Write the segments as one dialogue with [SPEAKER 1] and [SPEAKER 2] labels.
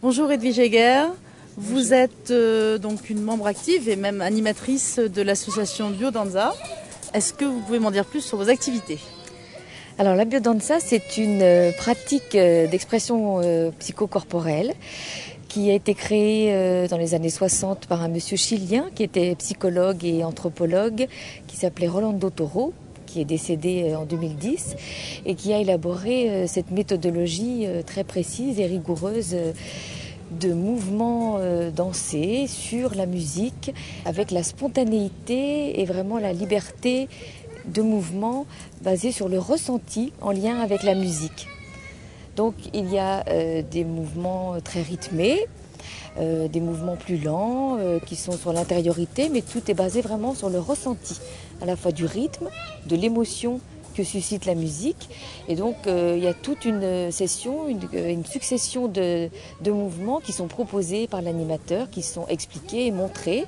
[SPEAKER 1] Bonjour Edwige Heger, vous êtes donc une membre active et même animatrice de l'association Biodanza. Est-ce que vous pouvez m'en dire plus sur vos activités?
[SPEAKER 2] Alors la biodanza, c'est une pratique d'expression psychocorporelle qui a été créée dans les années 60 par un monsieur chilien qui était psychologue et anthropologue qui s'appelait Rolando Toro, qui est décédé en 2010 et qui a élaboré cette méthodologie très précise et rigoureuse de mouvements dansés sur la musique avec la spontanéité et vraiment la liberté de mouvements basés sur le ressenti en lien avec la musique. Donc il y a des mouvements très rythmés, des mouvements plus lents qui sont sur l'intériorité, mais tout est basé vraiment sur le ressenti, à la fois du rythme, de l'émotion que suscite la musique. Et donc il y a toute une session, une succession de mouvements qui sont proposés par l'animateur, qui sont expliqués et montrés.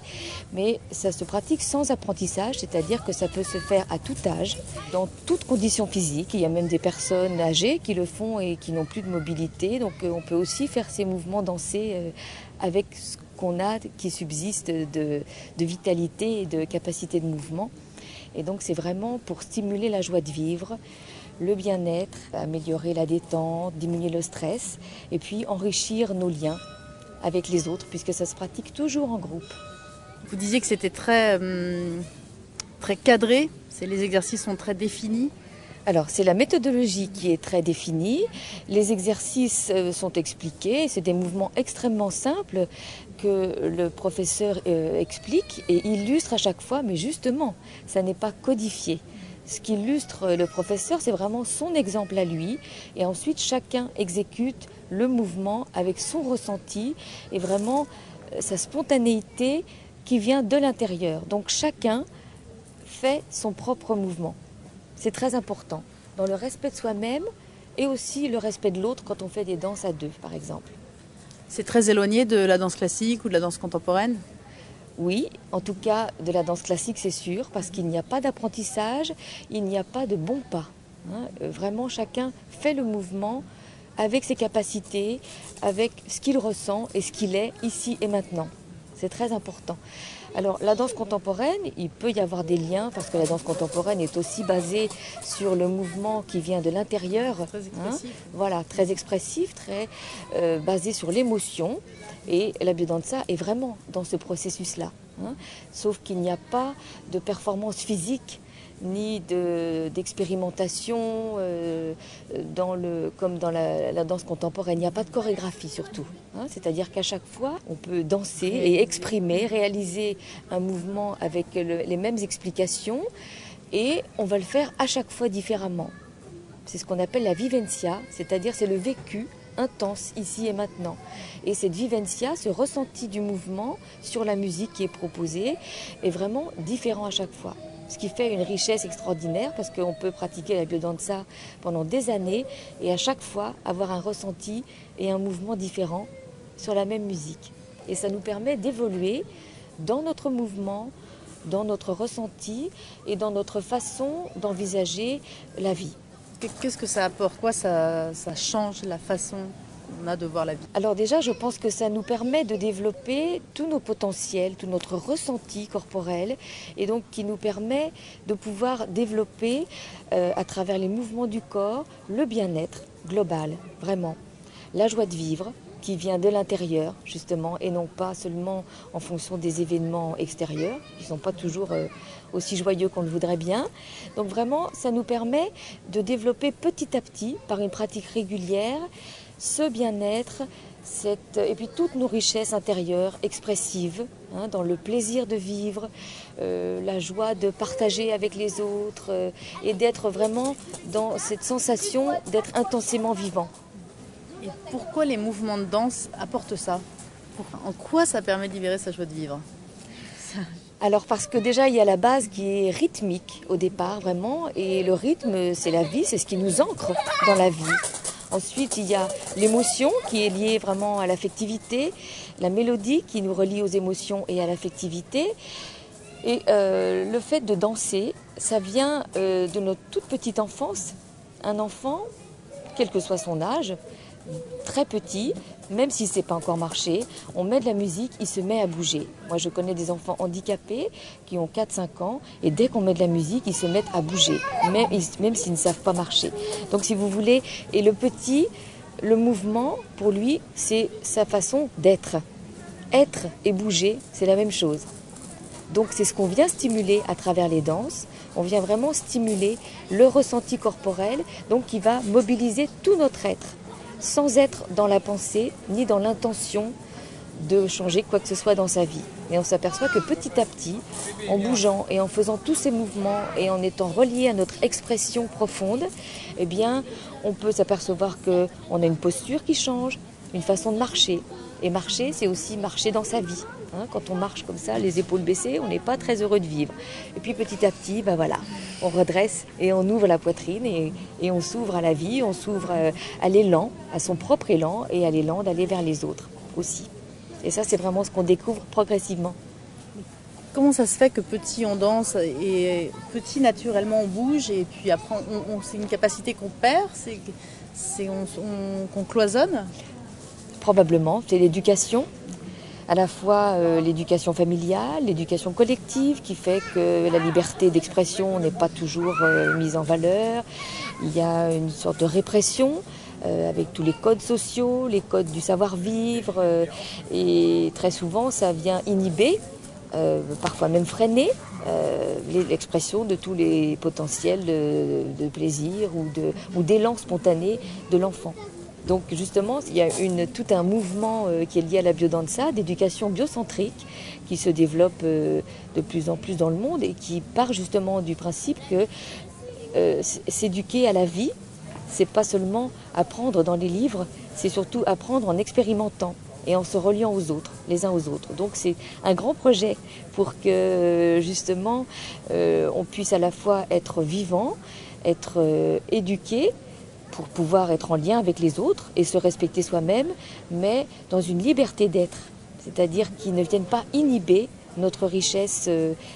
[SPEAKER 2] Mais ça se pratique sans apprentissage, c'est-à-dire que ça peut se faire à tout âge, dans toutes conditions physiques. Il y a même des personnes âgées qui le font et qui n'ont plus de mobilité. Donc on peut aussi faire ces mouvements dansés avec ce qu'on a qui subsiste de vitalité et de capacité de mouvement. Et donc c'est vraiment pour stimuler la joie de vivre, le bien-être, améliorer la détente, diminuer le stress et puis enrichir nos liens avec les autres puisque ça se pratique toujours en groupe.
[SPEAKER 1] Vous disiez que c'était très cadré, les exercices sont très définis.
[SPEAKER 2] Alors c'est la méthodologie qui est très définie, les exercices sont expliqués, c'est des mouvements extrêmement simples que le professeur explique et illustre à chaque fois, mais justement, ça n'est pas codifié. Ce qu'illustre le professeur, c'est vraiment son exemple à lui et ensuite chacun exécute le mouvement avec son ressenti et vraiment sa spontanéité qui vient de l'intérieur. Donc chacun fait son propre mouvement. C'est très important, dans le respect de soi-même et aussi le respect de l'autre quand on fait des danses à deux, par exemple.
[SPEAKER 1] C'est très éloigné de la danse classique ou de la danse contemporaine?
[SPEAKER 2] Oui, en tout cas de la danse classique, c'est sûr, parce qu'il n'y a pas d'apprentissage, il n'y a pas de bons pas. Vraiment, chacun fait le mouvement avec ses capacités, avec ce qu'il ressent et ce qu'il est ici et maintenant. C'est très important. Alors la danse contemporaine, il peut y avoir des liens parce que la danse contemporaine est aussi basée sur le mouvement qui vient de l'intérieur.
[SPEAKER 1] Très expressif.
[SPEAKER 2] Voilà, très expressif, très basé sur l'émotion. Et la biodanza est vraiment dans ce processus-là. Sauf qu'il n'y a pas de performance physique ni d'expérimentation comme dans la danse contemporaine. Il n'y a pas de chorégraphie surtout. C'est-à-dire qu'à chaque fois, on peut danser et exprimer, réaliser un mouvement avec les mêmes explications et on va le faire à chaque fois différemment. C'est ce qu'on appelle la vivencia, c'est-à-dire c'est le vécu intense ici et maintenant. Et cette vivencia, ce ressenti du mouvement sur la musique qui est proposée est vraiment différent à chaque fois. Ce qui fait une richesse extraordinaire parce qu'on peut pratiquer la biodanza pendant des années et à chaque fois avoir un ressenti et un mouvement différent sur la même musique. Et ça nous permet d'évoluer dans notre mouvement, dans notre ressenti et dans notre façon d'envisager la vie.
[SPEAKER 1] Qu'est-ce que ça apporte? Quoi ça change la façon qu'on a de voir la vie?
[SPEAKER 2] Alors déjà, je pense que ça nous permet de développer tous nos potentiels, tout notre ressenti corporel, et donc qui nous permet de pouvoir développer à travers les mouvements du corps le bien-être global, vraiment, la joie de vivre qui vient de l'intérieur justement et non pas seulement en fonction des événements extérieurs qui ne sont pas toujours aussi joyeux qu'on le voudrait bien. Donc vraiment, ça nous permet de développer petit à petit, par une pratique régulière, ce bien-être, et puis toutes nos richesses intérieures, expressives, dans le plaisir de vivre, la joie de partager avec les autres et d'être vraiment dans cette sensation d'être intensément vivant.
[SPEAKER 1] Et pourquoi les mouvements de danse apportent ça? En quoi ça permet de libérer sa joie de vivre?
[SPEAKER 2] Alors parce que déjà il y a la base qui est rythmique au départ vraiment et le rythme c'est la vie, c'est ce qui nous ancre dans la vie. Ensuite il y a l'émotion qui est liée vraiment à l'affectivité, la mélodie qui nous relie aux émotions et à l'affectivité. Et le fait de danser, ça vient de notre toute petite enfance. Un enfant, quel que soit son âge, très petit, même si c'est pas encore marché, on met de la musique, il se met à bouger. Moi, je connais des enfants handicapés qui ont 4-5 ans et dès qu'on met de la musique, ils se mettent à bouger, même s'ils ne savent pas marcher. Donc, si vous voulez, et le petit, le mouvement, pour lui, c'est sa façon d'être. Être et bouger, c'est la même chose. Donc, c'est ce qu'on vient stimuler à travers les danses. On vient vraiment stimuler le ressenti corporel, donc qui va mobiliser tout notre être, sans être dans la pensée ni dans l'intention de changer quoi que ce soit dans sa vie. Mais on s'aperçoit que petit à petit, en bougeant et en faisant tous ces mouvements et en étant relié à notre expression profonde, eh bien, on peut s'apercevoir qu'on a une posture qui change, une façon de marcher. Et marcher, c'est aussi marcher dans sa vie. Quand on marche comme ça, les épaules baissées, on n'est pas très heureux de vivre. Et puis petit à petit, voilà, on redresse et on ouvre la poitrine et on s'ouvre à la vie, on s'ouvre à l'élan, à son propre élan et à l'élan d'aller vers les autres aussi. Et ça, c'est vraiment ce qu'on découvre progressivement.
[SPEAKER 1] Comment ça se fait que petit on danse et petit naturellement on bouge et puis après c'est une capacité qu'on perd, qu'on cloisonne?
[SPEAKER 2] Probablement, c'est l'éducation. À la fois l'éducation familiale, l'éducation collective qui fait que la liberté d'expression n'est pas toujours mise en valeur. Il y a une sorte de répression avec tous les codes sociaux, les codes du savoir-vivre et très souvent ça vient inhiber, parfois même freiner l'expression de tous les potentiels de plaisir ou d'élan spontané de l'enfant. Donc justement, il y a tout un mouvement qui est lié à la biodanza, d'éducation biocentrique, qui se développe de plus en plus dans le monde et qui part justement du principe que s'éduquer à la vie, c'est pas seulement apprendre dans les livres, c'est surtout apprendre en expérimentant et en se reliant aux autres, les uns aux autres. Donc c'est un grand projet pour que justement on puisse à la fois être vivant, être éduqué, pour pouvoir être en lien avec les autres et se respecter soi-même, mais dans une liberté d'être, c'est-à-dire qu'ils ne viennent pas inhiber notre richesse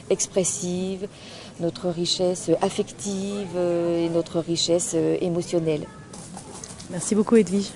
[SPEAKER 2] expressive, notre richesse affective et notre richesse émotionnelle.
[SPEAKER 1] Merci beaucoup Edwige.